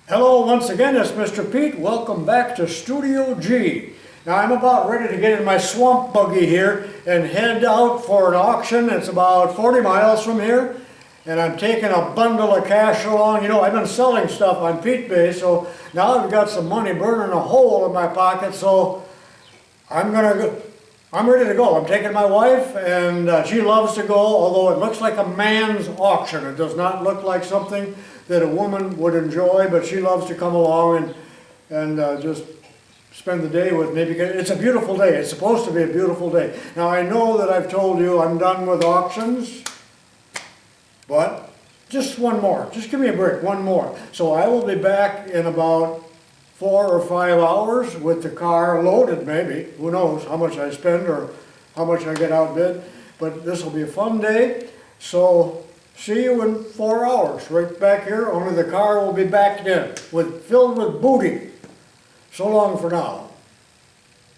Hello once again, it's Mr. Pete. Welcome back to Studio G. Now I'm about ready to get in my swamp buggy here and head out for an auction. It's about 40 miles from here. And I'm taking a bundle of cash along. You know, I've been selling stuff on Pete Bay, so now I've got some money burning a hole in my pocket, so I'm ready to go. I'm taking my wife, and she loves to go, although it looks like a man's auction. It does not look like something that a woman would enjoy, but she loves to come along and just spend the day with me because it's a beautiful day. It's supposed to be a beautiful day. Now I know that I've told you I'm done with auctions, but just one more. Just give me a break, one more. So I will be back in about 4 or 5 hours with the car loaded, maybe. Who knows how much I spend or how much I get outbid. But this will be a fun day. So see you in 4 hours, right back here. Only the car will be backed in, filled with booty. So long for now.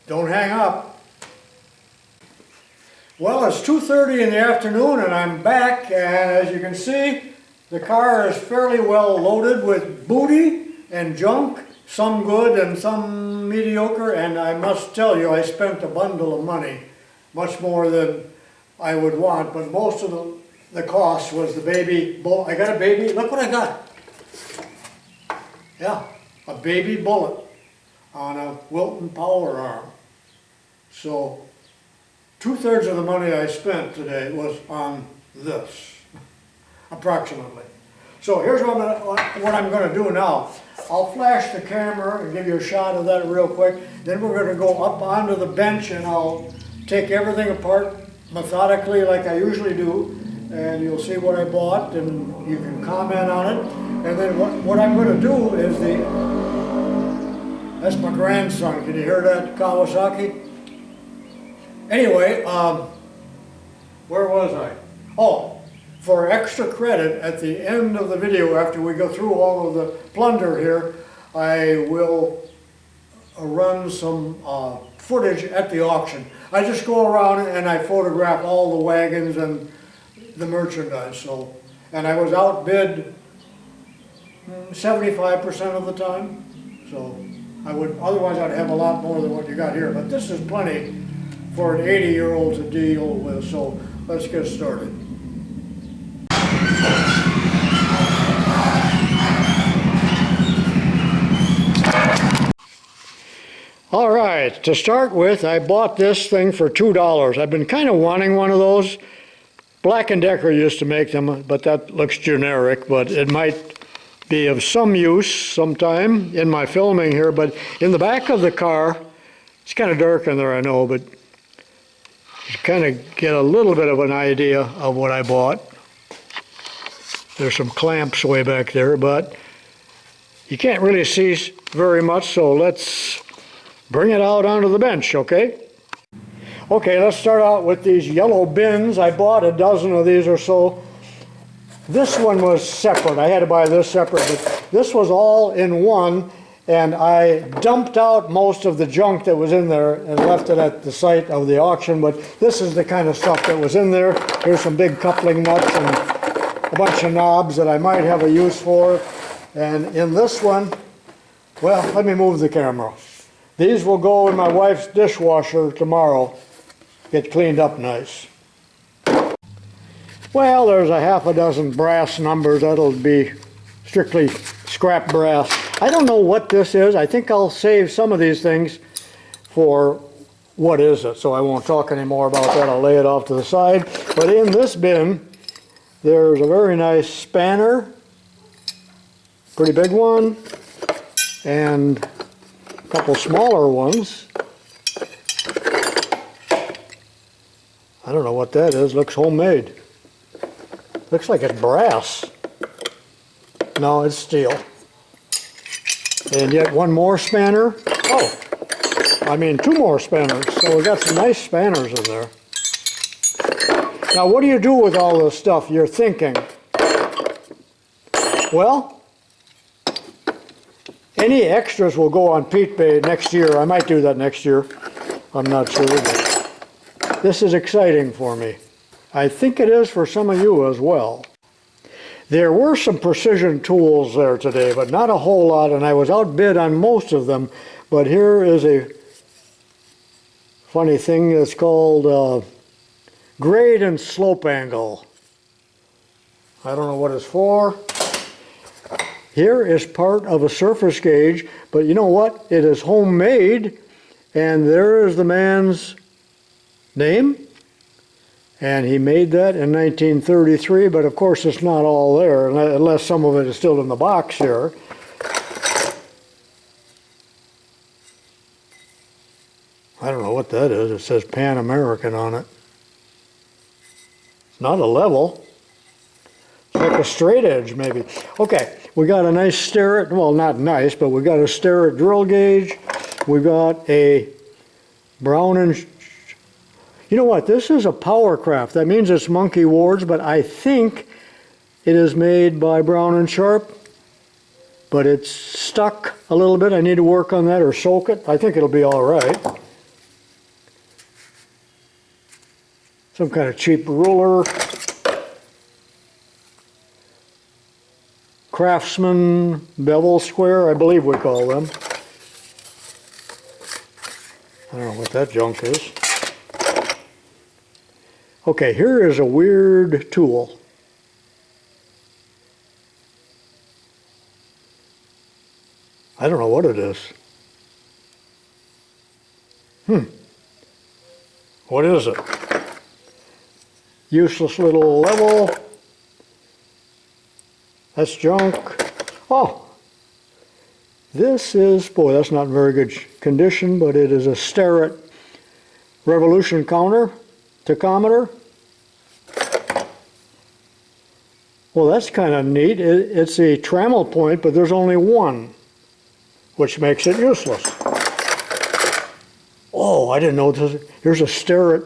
Don't hang up. Well, it's 2:30 in the afternoon and I'm back, and as you can see, the car is fairly well loaded with booty and junk, some good and some mediocre, and I must tell you, I spent a bundle of money, much more than I would want, but most of the cost was the baby bullet. I got a baby, look what I got. Yeah, a baby bullet on a Wilton power arm. So 2/3 of the money I spent today was on this, approximately. So here's what I'm going to do now. I'll flash the camera and give you a shot of that real quick. Then we're going to go up onto the bench and I'll take everything apart methodically like I usually do. And you'll see what I bought and you can comment on it. And then what I'm going to do is that's my grandson. Can you hear that, Kawasaki? Anyway, where was I? Oh, for extra credit, at the end of the video, after we go through all of the plunder here, I will run some footage at the auction. I just go around and I photograph all the wagons and the merchandise. So, and I was outbid 75% of the time. So otherwise I'd have a lot more than what you got here. But this is plenty for an 80-year-old to deal with, so let's get started. All right, to start with, I bought this thing for $2. I've been kind of wanting one of those. Black & Decker used to make them, but that looks generic, but it might be of some use sometime in my filming here. But in the back of the car, it's kind of dark in there, I know, but you kind of get a little bit of an idea of what I bought. There's some clamps way back there, but you can't really see very much, so let's bring it out onto the bench, okay? Okay, let's start out with these yellow bins. I bought a dozen of these or so. This one was separate. I had to buy this separate, but this was all in one. And I dumped out most of the junk that was in there and left it at the site of the auction, but this is the kind of stuff that was in there. Here's some big coupling nuts and a bunch of knobs that I might have a use for. And in this one, well, let me move the camera. These will go in my wife's dishwasher tomorrow, get cleaned up nice. Well, there's a half a dozen brass numbers. That'll be strictly scrap brass. I don't know what this is. I think I'll save some of these things for what is it, so I won't talk anymore about that. I'll lay it off to the side. But in this bin, there's a very nice spanner, pretty big one, and a couple smaller ones. I don't know what that is. Looks homemade. Looks like it's brass. No, it's steel. And yet one more spanner. Oh, I mean 2 more spanners. So we got some nice spanners in there. Now what do you do with all this stuff? You're thinking. Well, any extras will go on Pete Bay next year. I might do that next year. I'm not sure. But this is exciting for me. I think it is for some of you as well. There were some precision tools there today, but not a whole lot, and I was outbid on most of them. But here is a funny thing that's called grade and slope angle. I don't know what it's for. Here is part of a surface gauge, but you know what? It is homemade, and there is the man's name. And he made that in 1933, but of course it's not all there, unless some of it is still in the box here. I don't know what that is. It says Pan American on it. It's not a level. It's like a straight edge, maybe. Okay, we got a nice Starrett, well, not nice, but we got a Starrett drill gauge. We got a Brown and... You know what? This is a Powercraft. That means it's Monkey Ward's, but I think it is made by Brown and Sharp. But it's stuck a little bit. I need to work on that or soak it. I think it'll be all right. Some kind of cheap ruler. Craftsman bevel square, I believe we call them. I don't know what that junk is. Okay, here is a weird tool. I don't know what it is. What is it? Useless little level. That's junk. Oh, this is, boy, that's not in very good condition, but it is a Starrett revolution counter. Tachometer. Well, that's kind of neat. It's a trammel point, but there's only one, which makes it useless. Oh, I didn't know this. Here's a Starrett.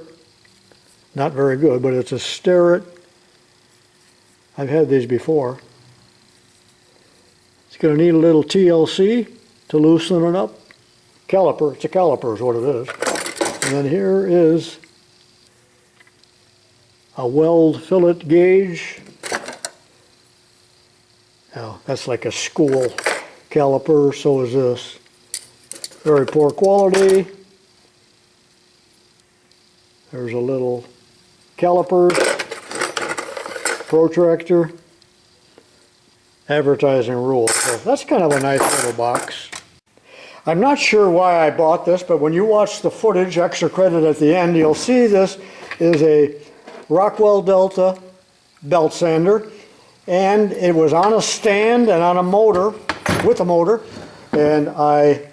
Not very good, but it's a Starrett. I've had these before. It's going to need a little TLC to loosen it up. Caliper. It's a caliper is what it is. And then here is a weld fillet gauge. Now, that's like a school caliper, so is this. Very poor quality. There's a little caliper, protractor, advertising rule. So that's kind of a nice little box. I'm not sure why I bought this, but when you watch the footage, extra credit at the end, you'll see this is a Rockwell Delta belt sander, and it was on a stand and on a motor, with a motor, and I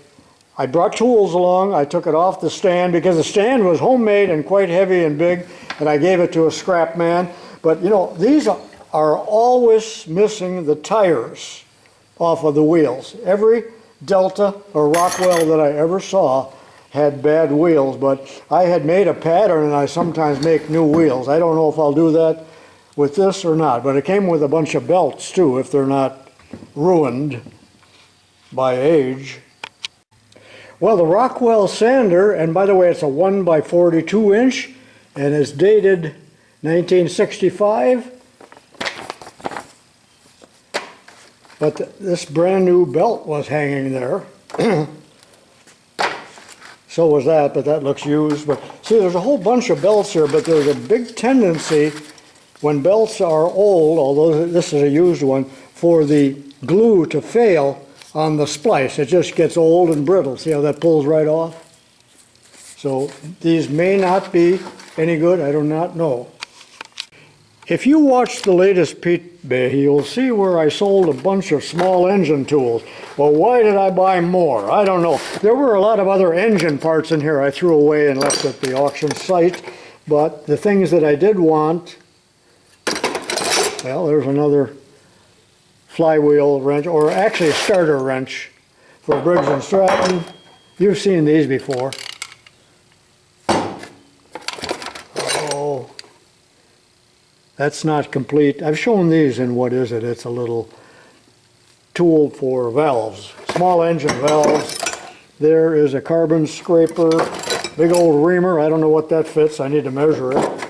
brought tools along. I took it off the stand because the stand was homemade and quite heavy and big, and I gave it to a scrap man. But you know, these are always missing the tires off of the wheels. Every Delta or Rockwell that I ever saw had bad wheels, but I had made a pattern, and I sometimes make new wheels. I don't know if I'll do that with this or not, but it came with a bunch of belts too, if they're not ruined by age. Well, the Rockwell sander, and by the way, it's a 1x42 inch, and it's dated 1965. But this brand new belt was hanging there. So was that, but that looks used. But see, there's a whole bunch of belts here, but there's a big tendency when belts are old, although this is a used one, for the glue to fail on the splice. It just gets old and brittle. See how that pulls right off? So these may not be any good. I do not know. If you watch the latest Pete Bay, you'll see where I sold a bunch of small engine tools. Well, why did I buy more? I don't know. There were a lot of other engine parts in here I threw away and left at the auction site, but the things that I did want, well, there's another flywheel wrench, or actually a starter wrench for Briggs & Stratton. You've seen these before. Oh, that's not complete. I've shown these in, what is it? It's a little tool for valves, small engine valves. There is a carbon scraper, big old reamer. I don't know what that fits. I need to measure it.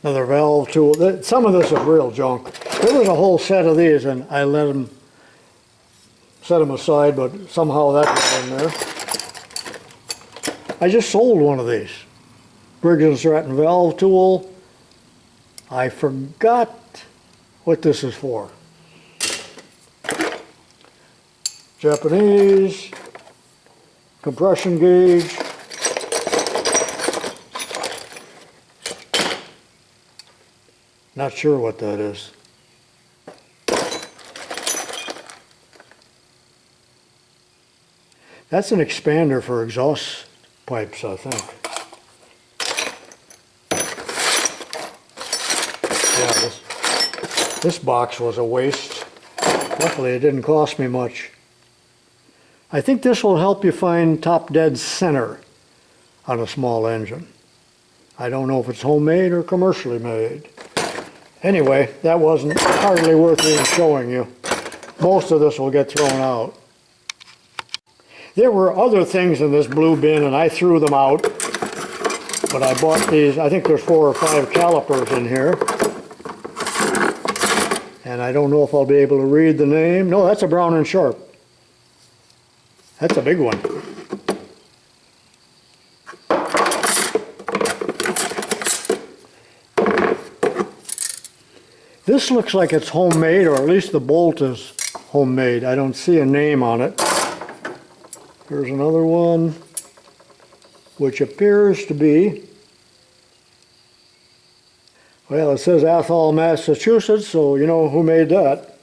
Another valve tool. Some of this is real junk. There was a whole set of these, and I set them aside, but somehow that got in there. I just sold one of these. Briggs & Stratton valve tool. I forgot what this is for. Japanese compression gauge. Not sure what that is. That's an expander for exhaust pipes, I think. Yeah, this box was a waste. Luckily, it didn't cost me much. I think this will help you find top dead center on a small engine. I don't know if it's homemade or commercially made. Anyway, that wasn't hardly worth even showing you. Most of this will get thrown out. There were other things in this blue bin and I threw them out, but I bought these. I think there's 4 or 5 calipers in here. And I don't know if I'll be able to read the name. No, that's a Brown & Sharp. That's a big one. This looks like it's homemade, or at least the bolt is homemade. I don't see a name on it. Here's another one, which appears to be, well, it says Athol, Massachusetts, so you know who made that.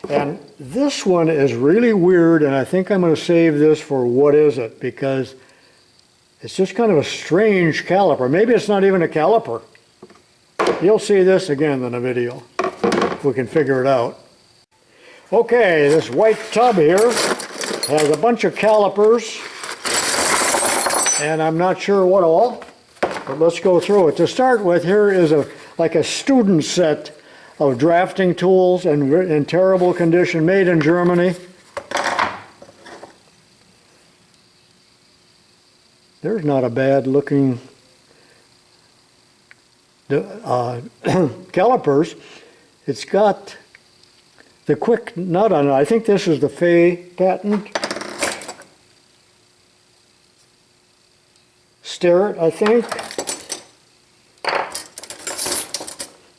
And this one is really weird, and I think I'm going to save this for what is it, because it's just kind of a strange caliper. Maybe it's not even a caliper. You'll see this again in a video, if we can figure it out. Okay, this white tub here has a bunch of calipers, and I'm not sure what all, but let's go through it. To start with, here is like a student set of drafting tools in terrible condition, made in Germany. There's not a bad looking calipers. It's got the quick nut on it. I think this is the Fay patent. Starrett, I think.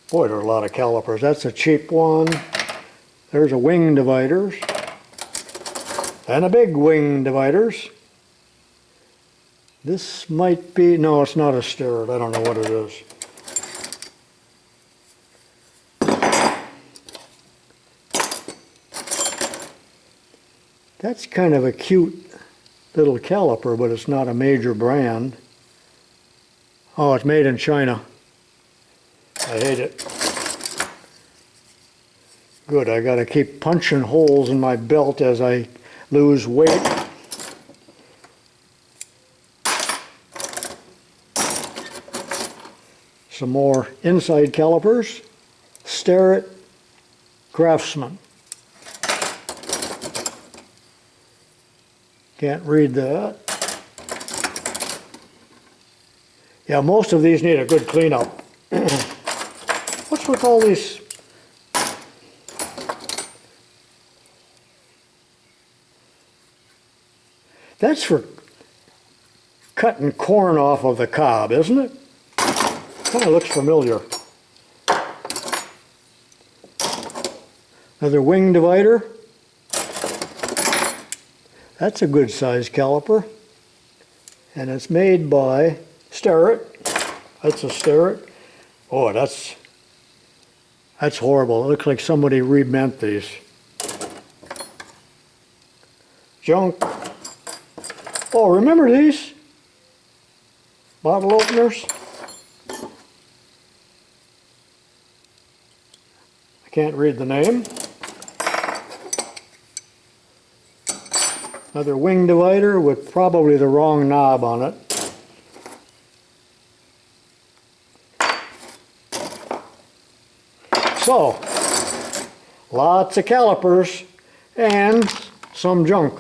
Boy, there are a lot of calipers. That's a cheap one. There's a wing dividers. And a big wing dividers. This might be, no, it's not a Starrett. I don't know what it is. That's kind of a cute little caliper, but it's not a major brand. Oh, it's made in China. I hate it. Good, I gotta keep punching holes in my belt as I lose weight. Some more inside calipers. Starrett Craftsman. Can't read that. Yeah, most of these need a good cleanup. What's with all these? That's for cutting corn off of the cob, isn't it? Kind of looks familiar. Another wing divider. That's a good size caliper. And it's made by Starrett. That's a Starrett. Oh, that's horrible. It looks like somebody rebent these. Junk. Oh, remember these? Bottle openers. I can't read the name. Another wing divider with probably the wrong knob on it. So, lots of calipers and some junk.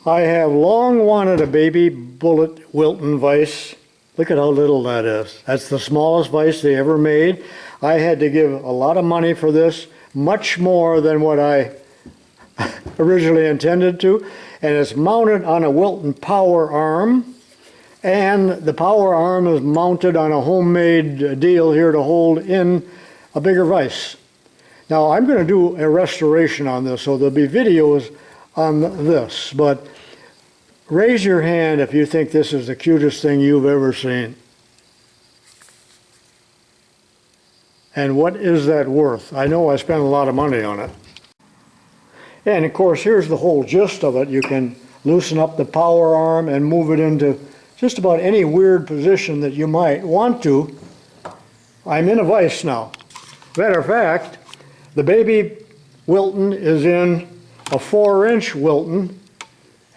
I have long wanted a baby bullet Wilton vise Look at how little that is. That's the smallest vise they ever made. I had to give a lot of money for this, much more than what I originally intended to. And it's mounted on a Wilton power arm. And the power arm is mounted on a homemade deal here to hold in a bigger vise. Now I'm going to do a restoration on this, so there'll be videos on this, but raise your hand if you think this is the cutest thing you've ever seen. And what is that worth? I know I spent a lot of money on it. And of course, here's the whole gist of it. You can loosen up the power arm and move it into just about any weird position that you might want to. I'm in a vise now. Matter of fact, the baby Wilton is in a 4-inch Wilton,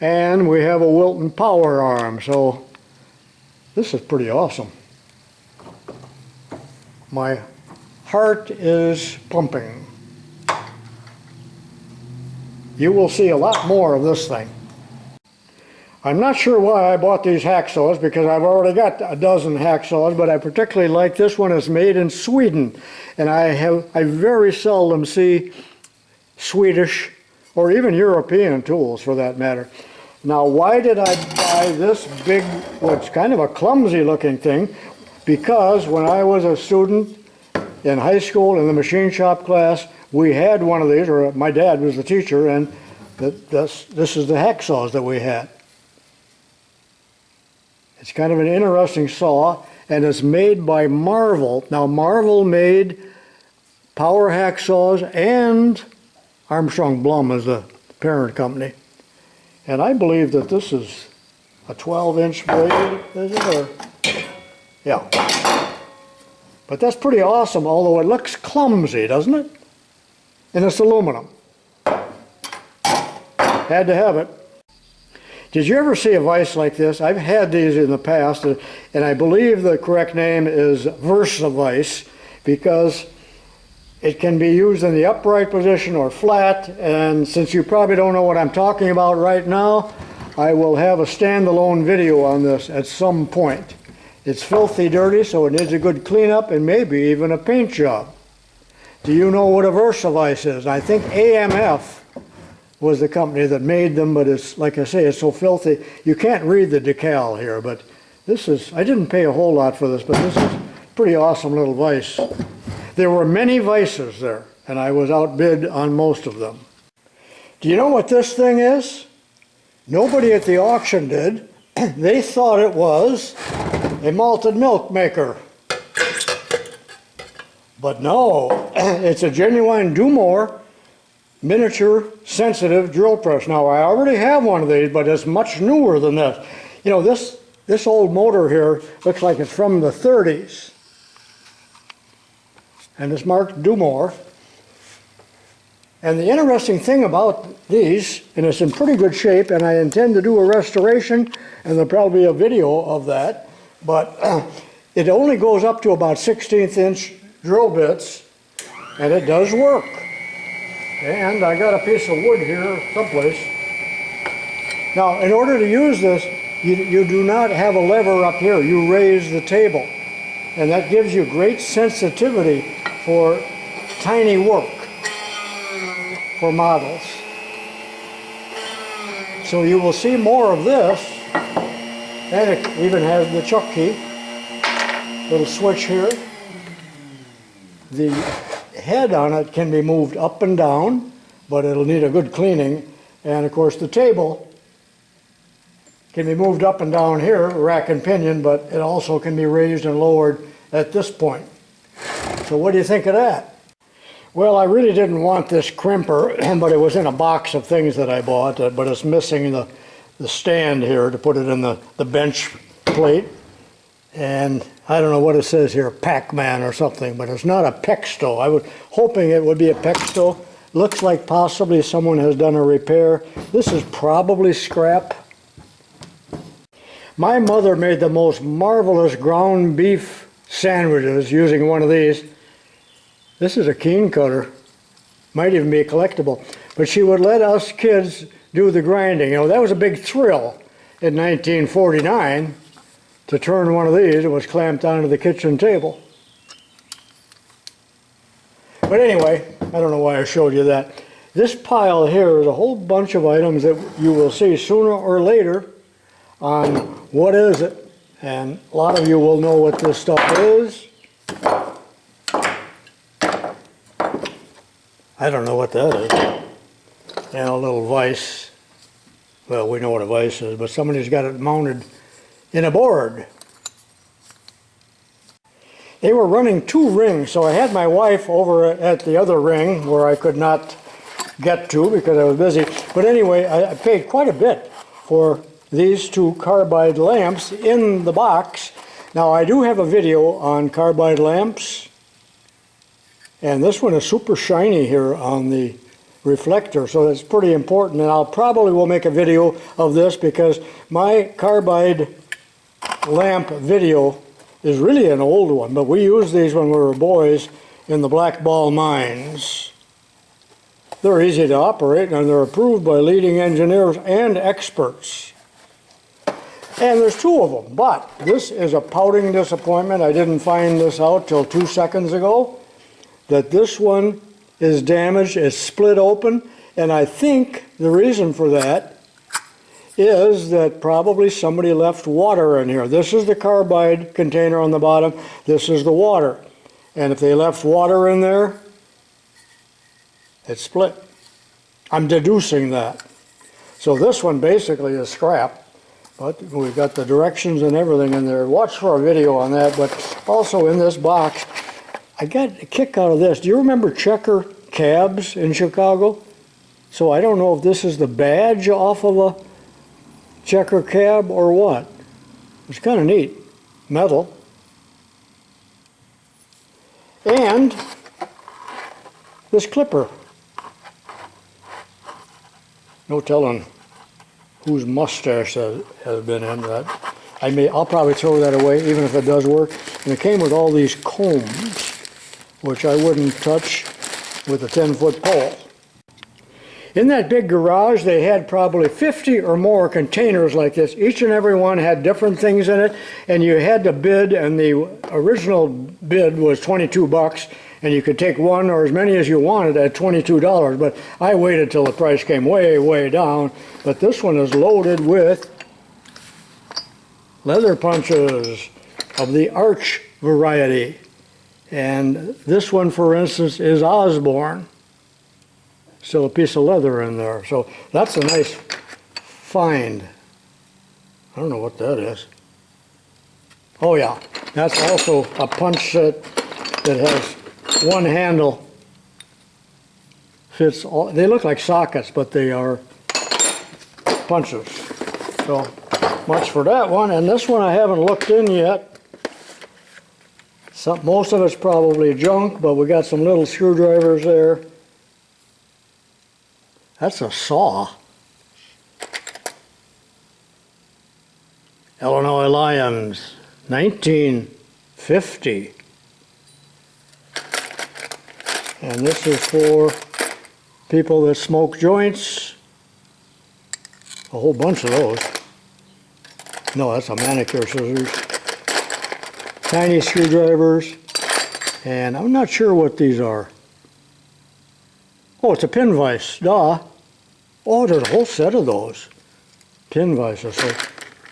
and we have a Wilton power arm, so this is pretty awesome. My heart is pumping. You will see a lot more of this thing. I'm not sure why I bought these hacksaws, because I've already got a dozen hacksaws, but I particularly like this one. It's made in Sweden, and I very seldom see Swedish or even European tools for that matter. Now, why did I buy this big, what's kind of a clumsy looking thing? Because when I was a student in high school in the machine shop class, we had one of these, or my dad was the teacher, and this is the hacksaws that we had. It's kind of an interesting saw, and it's made by Marvel. Now, Marvel made power hacksaws, and Armstrong Blum is the parent company. And I believe that this is a 12-inch blade, is it? Or, yeah. But that's pretty awesome, although it looks clumsy, doesn't it? And it's aluminum. Had to have it. Did you ever see a vise like this? I've had these in the past, and I believe the correct name is Versa vise, because it can be used in the upright position or flat, and since you probably don't know what I'm talking about right now, I will have a standalone video on this at some point. It's filthy dirty, so it needs a good cleanup and maybe even a paint job. Do you know what a Versa vise is? I think AMF was the company that made them, but it's, like I say, it's so filthy. You can't read the decal here, but this is, I didn't pay a whole lot for this, but this is a pretty awesome little vise. There were many vices there, and I was outbid on most of them. Do you know what this thing is? Nobody at the auction did. They thought it was a malted milk maker. But no, it's a genuine Dumore miniature sensitive drill press. Now, I already have one of these, but it's much newer than this. You know, this old motor here looks like it's from the 30s. And it's marked Dumore. And the interesting thing about these, and it's in pretty good shape, and I intend to do a restoration, and there'll probably be a video of that, but it only goes up to about 16th inch drill bits, and it does work. And I got a piece of wood here someplace. Now, in order to use this, you do not have a lever up here. You raise the table. And that gives you great sensitivity for tiny work for models. So you will see more of this. And it even has the chuck key. Little switch here. The head on it can be moved up and down, but it'll need a good cleaning. And of course the table can be moved up and down here, rack and pinion, but it also can be raised and lowered at this point. So what do you think of that? Well, I really didn't want this crimper, but it was in a box of things that I bought, but it's missing the stand here to put it in the bench plate. And I don't know what it says here, Pac-Man or something, but it's not a Pexto. I was hoping it would be a Pexto. Looks like possibly someone has done a repair. This is probably scrap. My mother made the most marvelous ground beef sandwiches using one of these. This is a keen cutter. Might even be a collectible. But she would let us kids do the grinding. You know, that was a big thrill in 1949. to turn one of these. It was clamped onto the kitchen table. But anyway, I don't know why I showed you that. This pile here is a whole bunch of items that you will see sooner or later on what is it. And a lot of you will know what this stuff is. I don't know what that is. And a little vise. Well, we know what a vise is, but somebody's got it mounted in a board. They were running 2 rings, so I had my wife over at the other ring where I could not get to because I was busy. But anyway, I paid quite a bit for these 2 carbide lamps in the box. Now, I do have a video on carbide lamps, and this one is super shiny here on the reflector, so that's pretty important. And I'll probably will make a video of this because my carbide lamp video is really an old one, but we used these when we were boys in the black ball mines. They're easy to operate and they're approved by leading engineers and experts. And there's 2 of them, but this is a pouting disappointment. I didn't find this out till 2 seconds ago, that this one is damaged, it's split open, and I think the reason for that is that probably somebody left water in here. This is the carbide container on the bottom, this is the water. And if they left water in there, it's split. I'm deducing that. So this one basically is scrap, but we've got the directions and everything in there. Watch for a video on that, but also in this box, I got a kick out of this. Do you remember checker cabs in Chicago? So I don't know if this is the badge off of a checker cab or what. It's kind of neat. Metal. And this clipper. No telling whose mustache that has been in that. I'll probably throw that away even if it does work. And it came with all these combs, which I wouldn't touch with a 10-foot pole. In that big garage, they had probably 50 or more containers like this. Each and every one had different things in it, and you had to bid, and the original bid was $22, and you could take one or as many as you wanted at $22, but I waited till the price came way, way down. But this one is loaded with leather punches of the Arch variety. And this one, for instance, is Osborne. Still a piece of leather in there. So that's a nice find. I don't know what that is. Oh yeah, that's also a punch set that has one handle. Fits all, they look like sockets, but they are punches. So much for that one. And this one I haven't looked in yet. Most of it's probably junk, but we got some little screwdrivers there. That's a saw. Illinois Lions, 1950. And this is for people that smoke joints. A whole bunch of those. No, that's a manicure scissors. Tiny screwdrivers. And I'm not sure what these are. Oh, it's a pin vise, duh. Oh, there's a whole set of those. Pin vices. So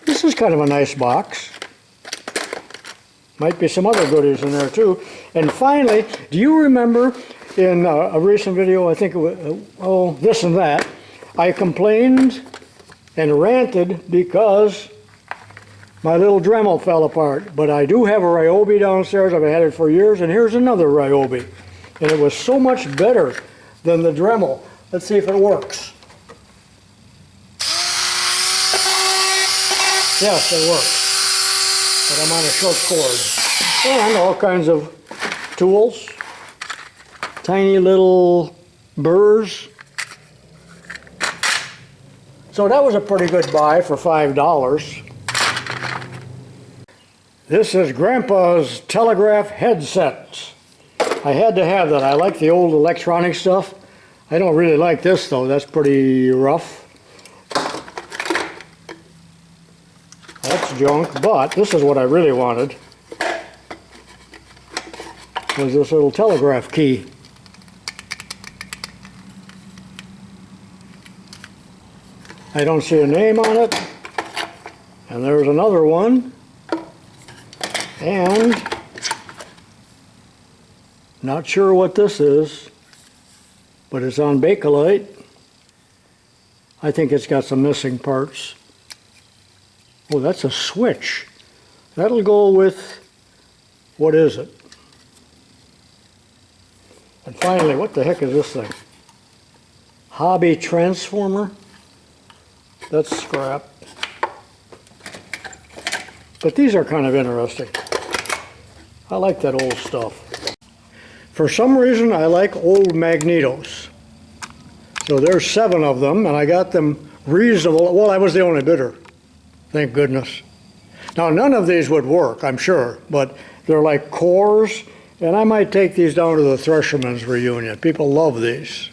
this is kind of a nice box. Might be some other goodies in there too. And finally, do you remember in a recent video, I think it was, this and that, I complained and ranted because my little Dremel fell apart. But I do have a Ryobi downstairs. I've had it for years, and here's another Ryobi. And it was so much better than the Dremel. Let's see if it works. Yes, it works. But I'm on a short cord. And all kinds of tools. Tiny little burrs. So that was a pretty good buy for $5. This is Grandpa's telegraph headset. I had to have that. I like the old electronic stuff. I don't really like this though. That's pretty rough. That's junk, but this is what I really wanted, was this little telegraph key. I don't see a name on it. And there's another one. And not sure what this is, but it's on Bakelite. I think it's got some missing parts. Oh, that's a switch. That'll go with, what is it? And finally, what the heck is this thing? Hobby transformer? That's scrap. But these are kind of interesting. I like that old stuff. For some reason, I like old magnetos. So there's 7 of them, and I got them reasonable. Well, I was the only bidder. Thank goodness. Now, none of these would work, I'm sure, but they're like cores, and I might take these down to the Threshermen's reunion. People love these.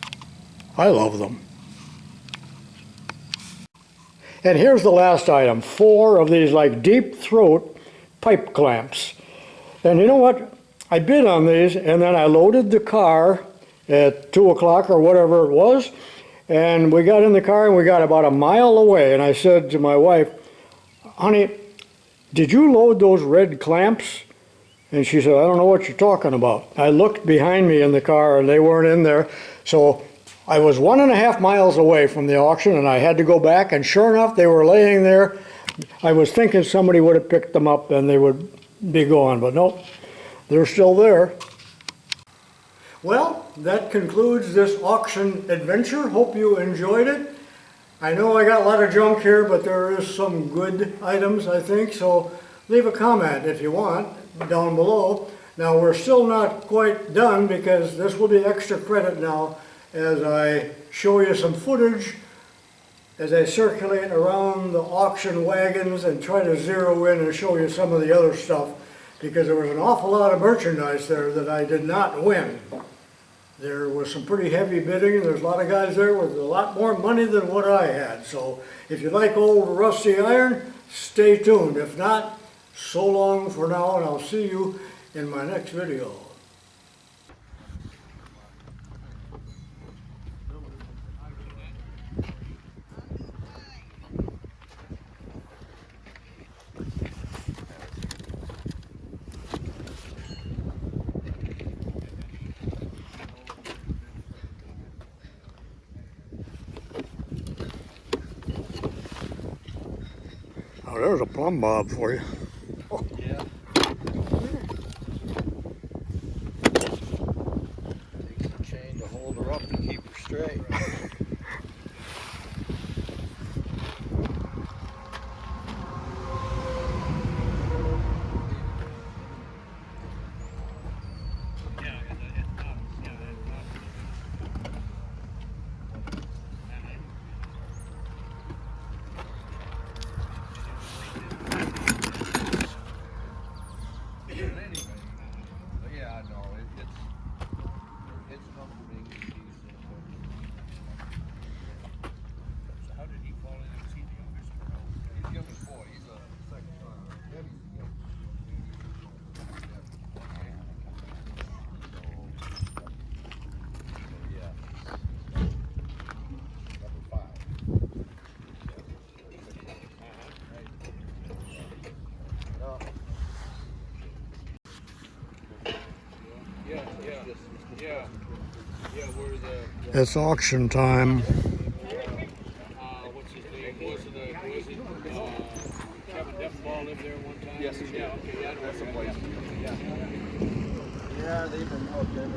I love them. And here's the last item, 4 of these like deep throat pipe clamps. And you know what? I bid on these, and then I loaded the car at 2 o'clock or whatever it was, and we got in the car and we got about a mile away, and I said to my wife, honey, did you load those red clamps? And she said, I don't know what you're talking about. I looked behind me in the car and they weren't in there. So I was 1.5 miles away from the auction and I had to go back, and sure enough, they were laying there. I was thinking somebody would have picked them up and they would be gone, but nope, they're still there. Well, that concludes this auction adventure. Hope you enjoyed it. I know I got a lot of junk here, but there is some good items, I think, so leave a comment if you want down below. Now, we're still not quite done because this will be extra credit now as I show you some footage as I circulate around the auction wagons and try to zero in and show you some of the other stuff, because there was an awful lot of merchandise there that I did not win. There was some pretty heavy bidding, and there's a lot of guys there with a lot more money than what I had. So if you like old rusty iron, stay tuned. If not, so long for now, and I'll see you in my next video. Oh, there's a plumb bob for you. Oh. Yeah. Take some chain to hold her up and keep her straight. It's auction time. What's his name? Was it Kevin Defenball lived there one time? Yes, he did. Yeah, okay, yeah, That's the place. Yeah. Yeah, they've been out there.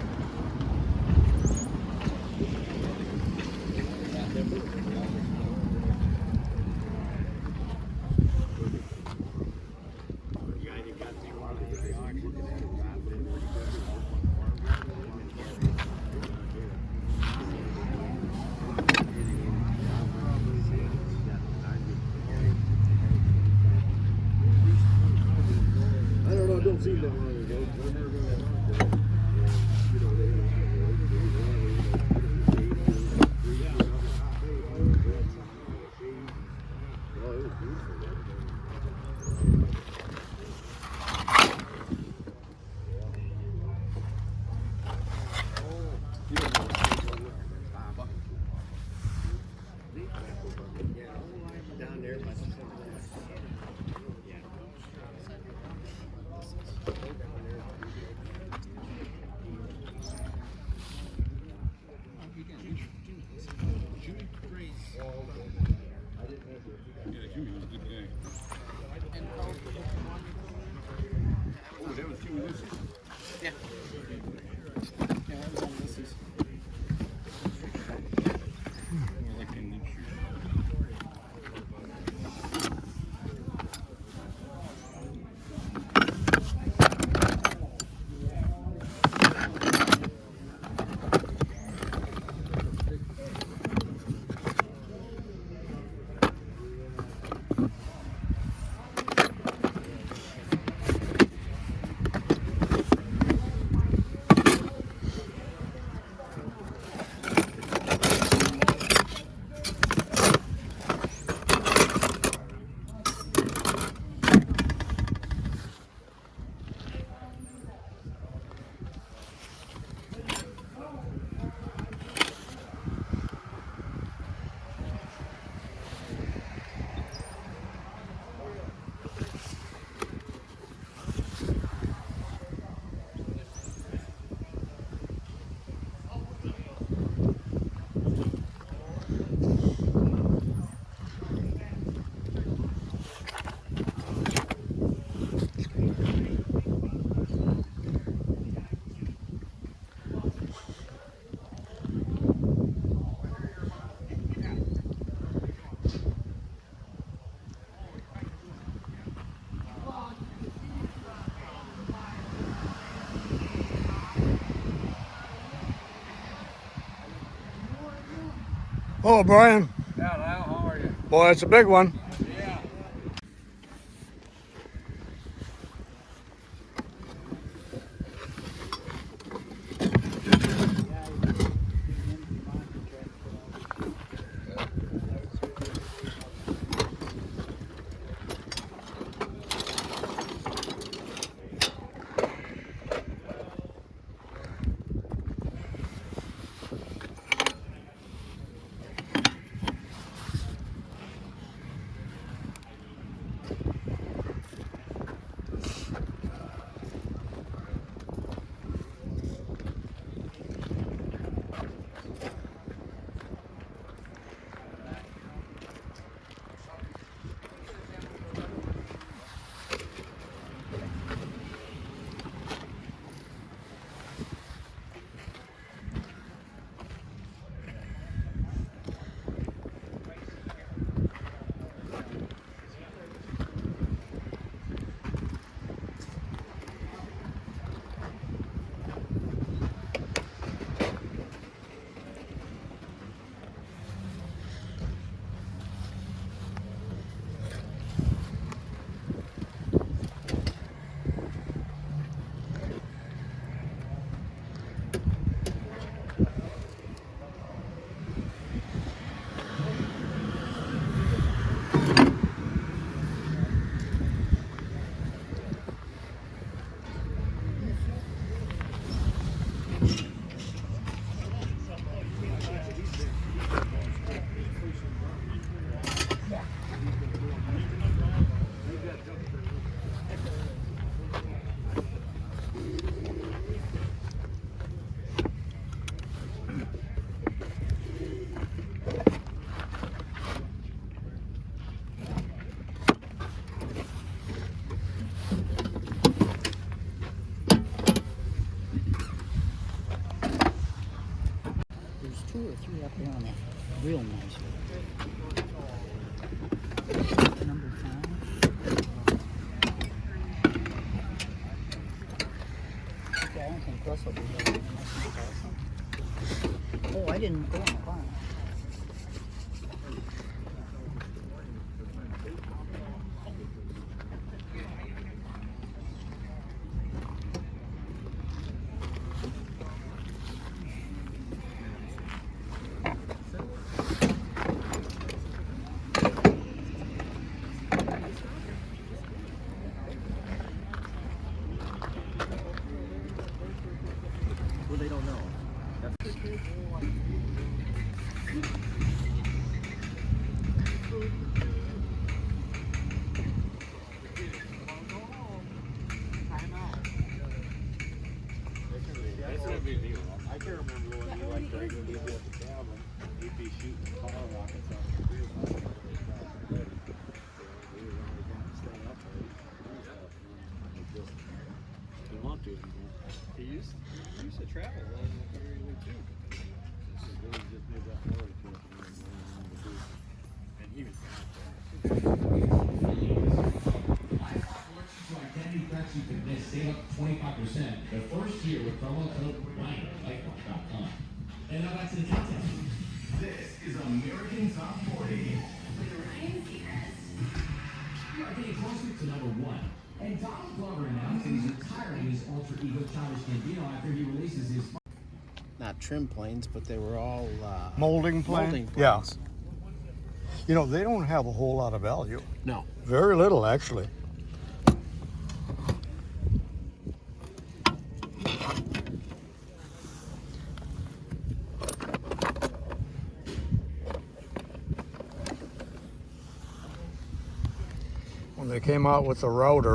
Hello, Brian. Yeah, Lyle, how are you? Boy, it's a big one. Yeah. There's 2 or 3 up there on that real nice one. Number 5. Okay, I don't think Russ will be there. Oh, I didn't go in the barn. Well, they don't know. I can remember when you like Greg would be at the cabin, he'd be shooting fire rockets out the field. We were only going to stay up there. He want to anymore. He used to travel well in that area too. Billy just made that Florida trip and he was Identity threats you can miss. Save up to 25% the first year with promo code RYAN@lifeWatch.com. And now back to the countdown. This is American Top 40. With Ryan Seacrest. We are getting closer to number 1. And Donald Glover announced that he's retiring his alter ego Childish Gambino after he releases his... Not trim planes, but they were all Molding plane? molding Yeah. planes. You know, they don't have a whole lot of value. No. Very little, actually. When they came out with the router,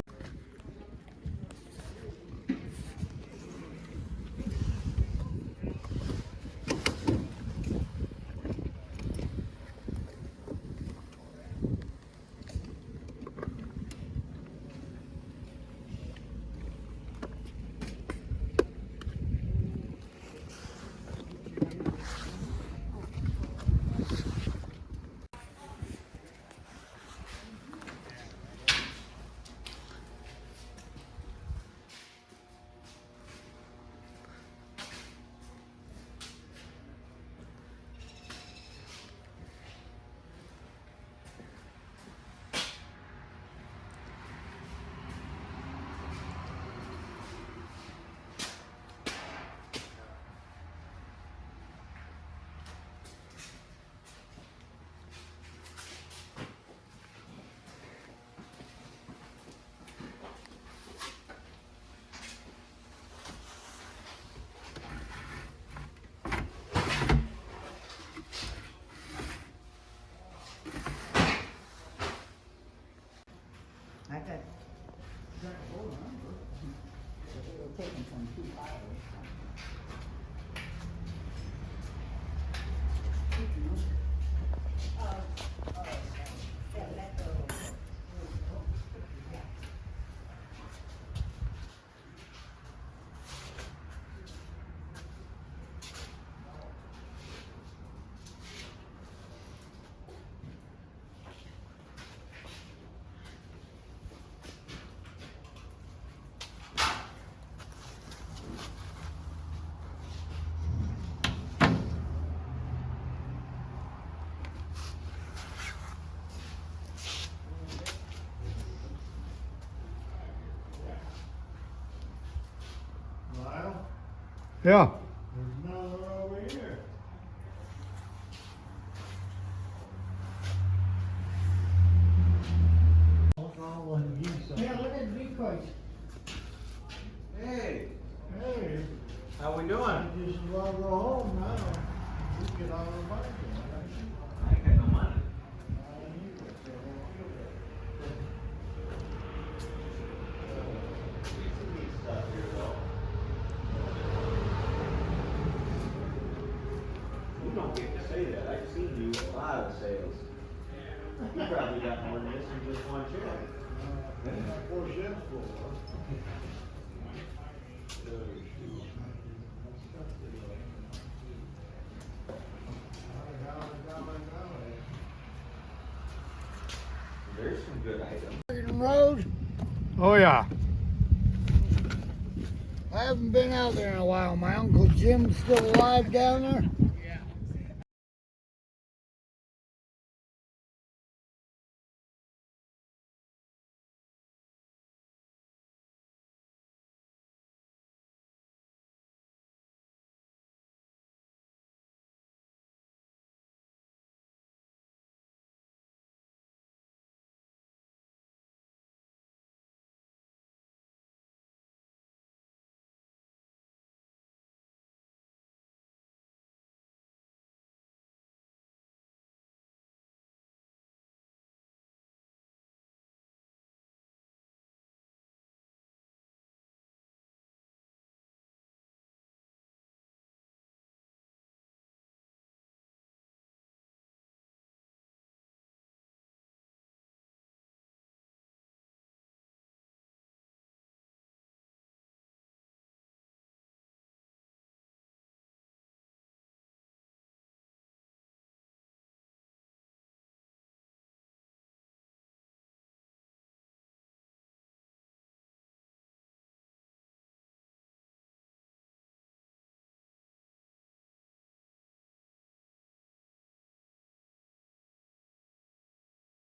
Yeah. There's another over here. Yeah, look at the decoys. Hey, Hey, how we doing? I just want to go home now. We get on the bike. I ain't got no money. You don't get to say that. I've seen you a lot of sales. You probably got more than this in just one check. Four ships full. There's some good items. Road. Oh, yeah. I haven't been out there in a while. My Uncle Jim's still alive down there.